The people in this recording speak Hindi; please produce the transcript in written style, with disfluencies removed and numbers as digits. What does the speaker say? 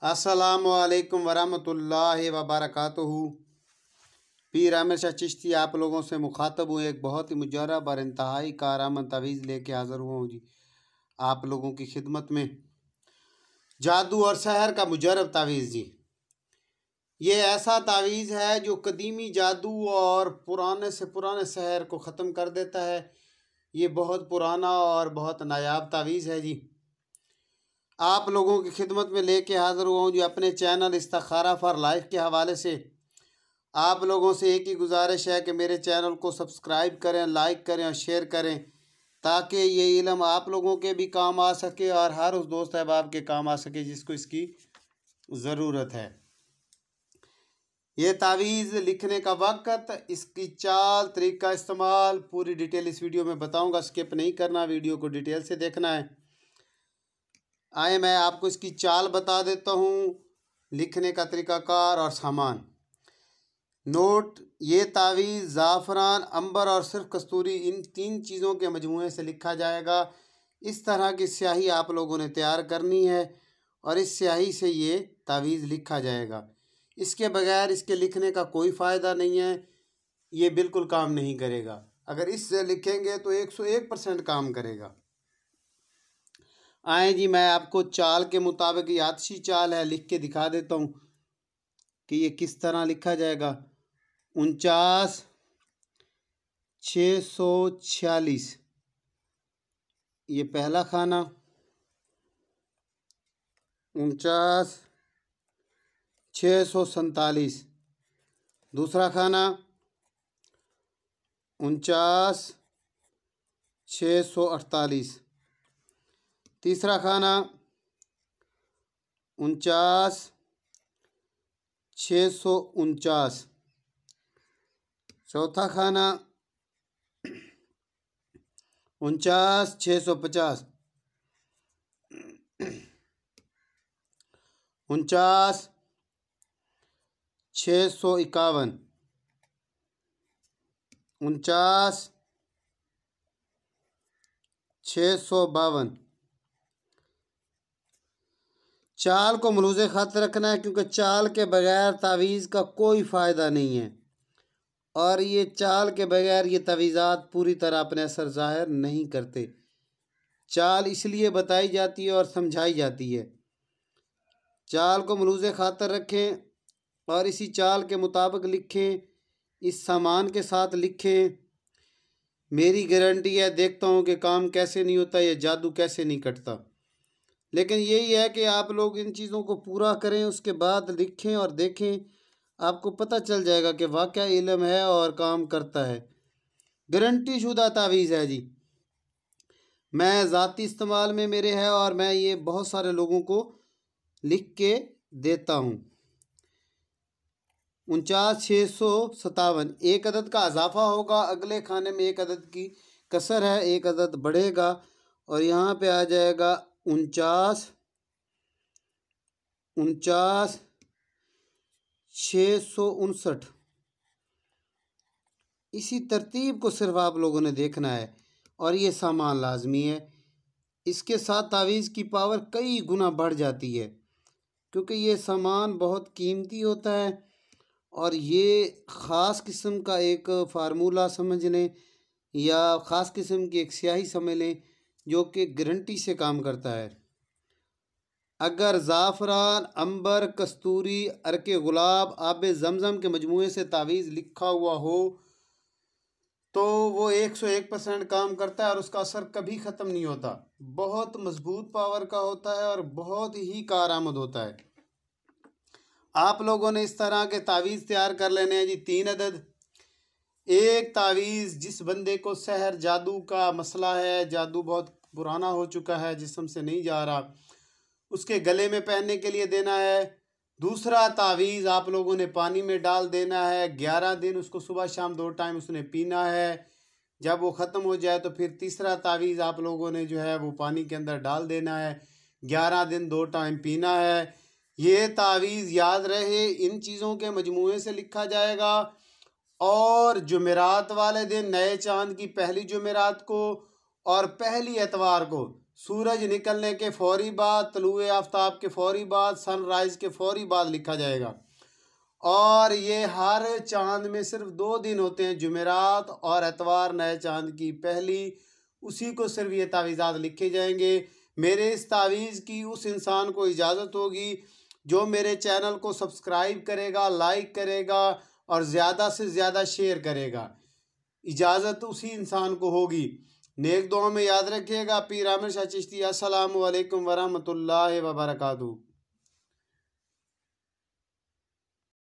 अस्सलामुअलैकुम वरहमतुल्लाहि वबरकातुहू। पीर आमिर शाह चिश्ती आप लोगों से मुखातब हूँ। एक बहुत ही मुजरब और इंतहाई कारआमद तवीज़ लेके हाज़िर हुआ हूँ जी आप लोगों की खिदमत में। जादू और सहर का मुजरब तावीज़ जी, ये ऐसा तावीज़ है जो कदीमी जादू और पुराने से पुराने सहर को ख़त्म कर देता है। ये बहुत पुराना और बहुत नायाब तावीज़ है जी। आप लोगों की खिदमत में लेके हाज़िर हुआ हूँ जी अपने चैनल इस्तिखारा फॉर लाइफ के हवाले से। आप लोगों से एक ही गुजारिश है कि मेरे चैनल को सब्सक्राइब करें, लाइक करें और शेयर करें, ताकि ये इल्म आप लोगों के भी काम आ सके और हर उस दोस्त अहबाब के काम आ सके जिसको इसकी ज़रूरत है। ये तावीज़ लिखने का वक़्त, इसकी चाल, तरीका इस्तेमाल, पूरी डिटेल इस वीडियो में बताऊंगा। स्किप नहीं करना, वीडियो को डिटेल से देखना है। आए मैं आपको इसकी चाल बता देता हूँ, लिखने का तरीक़ाकार और सामान। नोट, ये तावीज़ ज़ाफ़रान, अंबर और सिर्फ कस्तूरी, इन 3 चीज़ों के मजमूए से लिखा जाएगा। इस तरह की स्याही आप लोगों ने तैयार करनी है और इस स्याही से ये तावीज़ लिखा जाएगा। इसके बगैर इसके लिखने का कोई फ़ायदा नहीं है, ये बिल्कुल काम नहीं करेगा। अगर इससे लिखेंगे तो 101% काम करेगा। आए जी, मैं आपको चाल के मुताबिक, ये आतशी चाल है, लिख के दिखा देता हूँ कि ये किस तरह लिखा जाएगा। 49,646 ये पहला खाना, 49,647 दूसरा खाना, 49,648 तीसरा खाना, 49,649 चौथा खाना, 49,650 49,651 49,652। चाल को मलूज़े ख़त रखना है, क्योंकि चाल के बगैर तावीज़ का कोई फ़ायदा नहीं है और ये चाल के बगैर ये तवीज़ात पूरी तरह अपने असर ज़ाहिर नहीं करते। चाल इसलिए बताई जाती है और समझाई जाती है। चाल को मलूज़े खातर रखें और इसी चाल के मुताबिक लिखें, इस सामान के साथ लिखें। मेरी गारंटी है, देखता हूँ कि काम कैसे नहीं होता, ये जादू कैसे नहीं कटता। लेकिन यही है कि आप लोग इन चीज़ों को पूरा करें, उसके बाद लिखें और देखें, आपको पता चल जाएगा कि वाकया इल्म है और काम करता है। गारंटी शुदा तावीज़ है जी। मैं ज़ाती इस्तेमाल में मेरे है और मैं ये बहुत सारे लोगों को लिख के देता हूँ। 49,657 एक अदद का इजाफा होगा, अगले खाने में एक अदद की कसर है, एक अदद बढ़ेगा और यहाँ पे आ जाएगा 49,659। इसी तरतीब को सिर्फ आप लोगों ने देखना है और ये सामान लाजमी है। इसके साथ तावीज़ की पावर कई गुना बढ़ जाती है, क्योंकि ये सामान बहुत कीमती होता है और ये ख़ास किस्म का एक फार्मूला समझ लें या ख़ास किस्म की एक स्याही समझ लें जो कि गारंटी से काम करता है। अगर ज़ाफ़रान, अंबर, कस्तूरी, अरके गुलाब, आबे ज़मज़म के मजमूए से तावीज़ लिखा हुआ हो तो वो 101% काम करता है और उसका असर कभी ख़त्म नहीं होता। बहुत मजबूत पावर का होता है और बहुत ही कारआमद होता है। आप लोगों ने इस तरह के तावीज़ तैयार कर लेने हैं जी, 3 अदद। एक तावीज़ जिस बंदे को सहर जादू का मसला है, जादू बहुत पुराना हो चुका है, जिस्म से नहीं जा रहा, उसके गले में पहनने के लिए देना है। दूसरा तावीज़ आप लोगों ने पानी में डाल देना है, 11 दिन उसको सुबह शाम 2 टाइम उसने पीना है। जब वो ख़त्म हो जाए तो फिर तीसरा तावीज़ आप लोगों ने जो है वो पानी के अंदर डाल देना है, 11 दिन 2 टाइम पीना है। ये तावीज़ याद रहे, इन चीज़ों के मजमूए से लिखा जाएगा और जुमेरात वाले दिन, नए चाँद की पहली जुमेरात को और पहली एतवार को सूरज निकलने के फौरी बाद, तलुए आफ्ताब के फौरी बाद, सनराइज के फौरी बाद लिखा जाएगा। और ये हर चांद में सिर्फ 2 दिन होते हैं, जुमेरात और एतवार, नए चांद की पहली, उसी को सिर्फ ये तावीज़ात लिखे जाएंगे। मेरे इस तावीज़ की उस इंसान को इजाज़त होगी जो मेरे चैनल को सब्सक्राइब करेगा, लाइक करेगा और ज़्यादा से ज़्यादा शेयर करेगा। इजाज़त उसी इंसान को होगी। नेक दुआ में याद रखिएगा। पीर आमिर शाह चिश्ती। अस्सलामु अलैकुम वरहमतुल्लाहि वबरकातुहू।